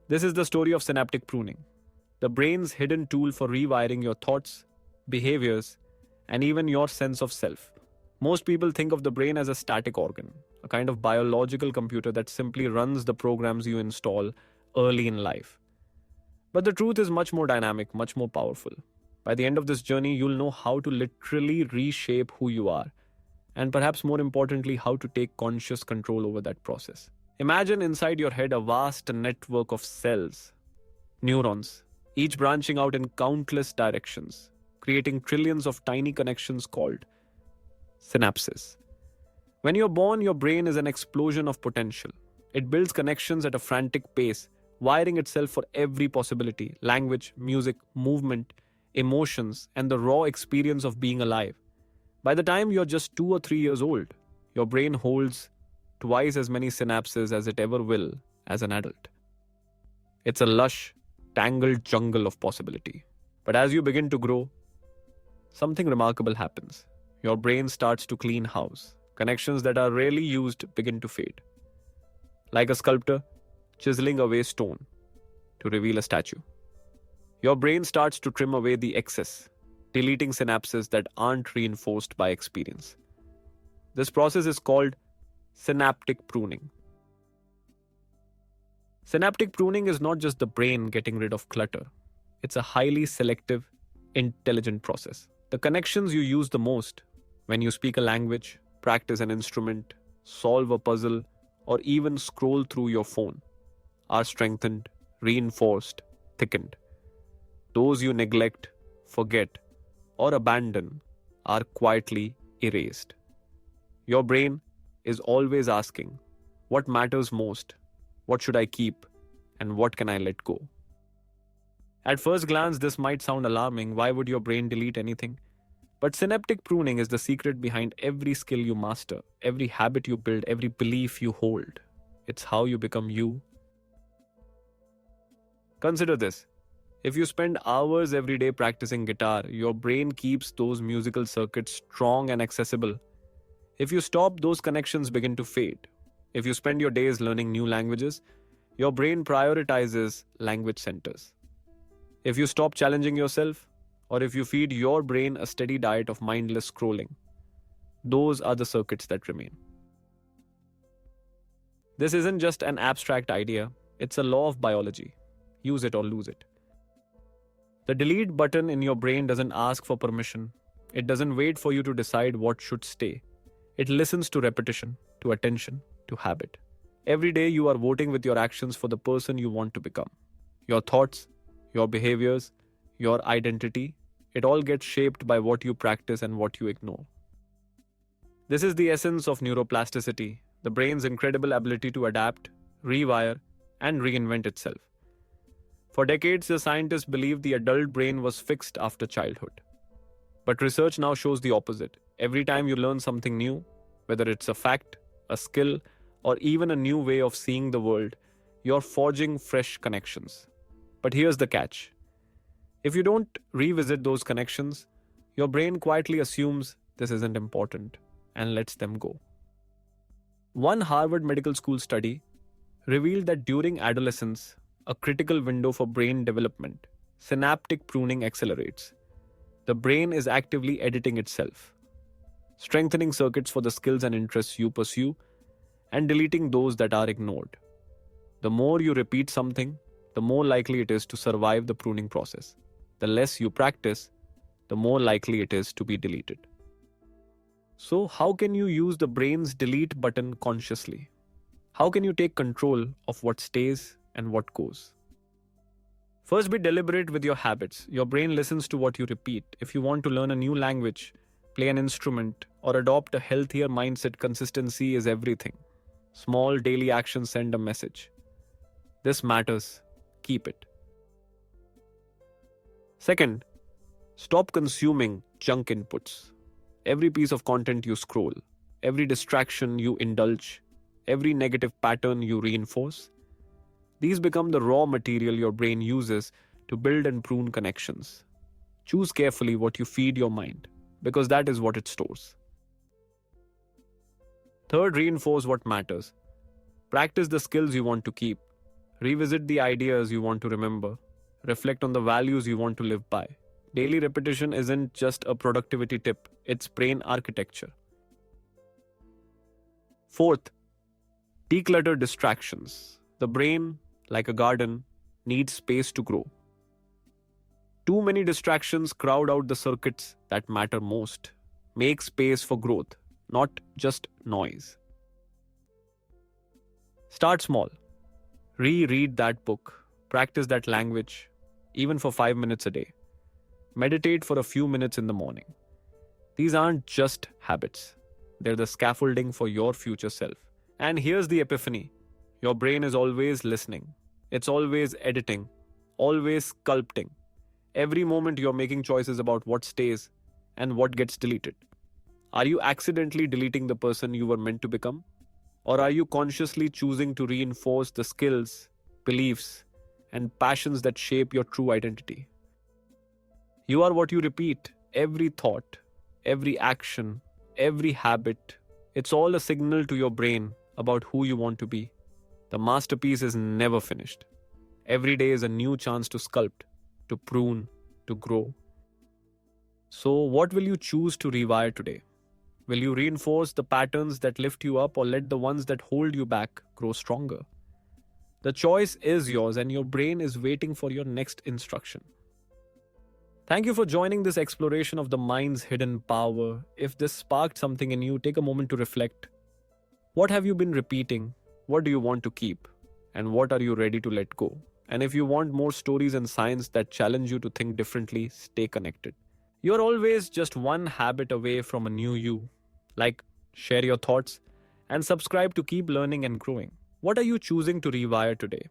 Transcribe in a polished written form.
This is the story of synaptic pruning, the brain's hidden tool for rewiring your thoughts, behaviors, and even your sense of self. Most people think of the brain as a static organ, a kind of biological computer that simply runs the programs you install early in life. But the truth is much more dynamic, much more powerful. By the end of this journey, you'll know how to literally reshape who you are, and perhaps more importantly, how to take conscious control over that process. Imagine inside your head a vast network of cells, neurons, each branching out in countless directions, creating trillions of tiny connections called synapses. When you're born, your brain is an explosion of potential. It builds connections at a frantic pace, wiring itself for every possibility: language, music, movement, emotions, and the raw experience of being alive. By the time you're just 2 or 3 years old, your brain holds twice as many synapses as it ever will as an adult. It's a lush, tangled jungle of possibility. But as you begin to grow, something remarkable happens. Your brain starts to clean house. Connections that are rarely used begin to fade. Like a sculptor chiseling away stone to reveal a statue. Your brain starts to trim away the excess, deleting synapses that aren't reinforced by experience. This process is called synaptic pruning. Synaptic pruning is not just the brain getting rid of clutter. It's a highly selective, intelligent process. The connections you use the most when you speak a language, practice an instrument, solve a puzzle, or even scroll through your phone are strengthened, reinforced, thickened. Those you neglect, forget, or abandon are quietly erased. Your brain is always asking, what matters most? What should I keep? And what can I let go? At first glance, this might sound alarming. Why would your brain delete anything? But synaptic pruning is the secret behind every skill you master, every habit you build, every belief you hold. It's how you become you. Consider this. If you spend hours every day practicing guitar, your brain keeps those musical circuits strong and accessible. If you stop, those connections begin to fade. If you spend your days learning new languages, your brain prioritizes language centers. If you stop challenging yourself, or if you feed your brain a steady diet of mindless scrolling, those are the circuits that remain. This isn't just an abstract idea, it's a law of biology. Use it or lose it. The delete button in your brain doesn't ask for permission. It doesn't wait for you to decide what should stay. It listens to repetition, to attention, to habit. Every day you are voting with your actions for the person you want to become. Your thoughts, your behaviors, your identity, it all gets shaped by what you practice and what you ignore. This is the essence of neuroplasticity, the brain's incredible ability to adapt, rewire, and reinvent itself. For decades, the scientists believed the adult brain was fixed after childhood. But research now shows the opposite. Every time you learn something new, whether it's a fact, a skill, or even a new way of seeing the world, you're forging fresh connections. But here's the catch. If you don't revisit those connections, your brain quietly assumes this isn't important and lets them go. One Harvard Medical School study revealed that during adolescence, a critical window for brain development, synaptic pruning accelerates. The brain is actively editing itself, strengthening circuits for the skills and interests you pursue, and deleting those that are ignored. The more you repeat something, the more likely it is to survive the pruning process. The less you practice, the more likely it is to be deleted. So, how can you use the brain's delete button consciously? How can you take control of what stays and what goes? First, be deliberate with your habits. Your brain listens to what you repeat. If you want to learn a new language, play an instrument, or adopt a healthier mindset, consistency is everything. Small daily actions send a message. This matters. Keep it. Second, stop consuming junk inputs. Every piece of content you scroll, every distraction you indulge, every negative pattern you reinforce, these become the raw material your brain uses to build and prune connections. Choose carefully what you feed your mind, because that is what it stores. Third, reinforce what matters. Practice the skills you want to keep. Revisit the ideas you want to remember. Reflect on the values you want to live by. Daily repetition isn't just a productivity tip, it's brain architecture. Fourth, declutter distractions. The brain, like a garden, needs space to grow. Too many distractions crowd out the circuits that matter most. Make space for growth, not just noise. Start small. Reread that book. Practice that language, even for 5 minutes a day. Meditate for a few minutes in the morning. These aren't just habits, they're the scaffolding for your future self. And here's the epiphany: your brain is always listening, it's always editing, always sculpting. Every moment you're making choices about what stays and what gets deleted. Are you accidentally deleting the person you were meant to become? Or are you consciously choosing to reinforce the skills, beliefs, and passions that shape your true identity? You are what you repeat. Every thought, every action, every habit, it's all a signal to your brain about who you want to be. The masterpiece is never finished. Every day is a new chance to sculpt, to prune, to grow. So, what will you choose to rewire today? Will you reinforce the patterns that lift you up or let the ones that hold you back grow stronger? The choice is yours, and your brain is waiting for your next instruction. Thank you for joining this exploration of the mind's hidden power. If this sparked something in you, take a moment to reflect. What have you been repeating? What do you want to keep? And what are you ready to let go? And if you want more stories and science that challenge you to think differently, stay connected. You're always just one habit away from a new you. Like, share your thoughts, and subscribe to keep learning and growing. What are you choosing to rewire today?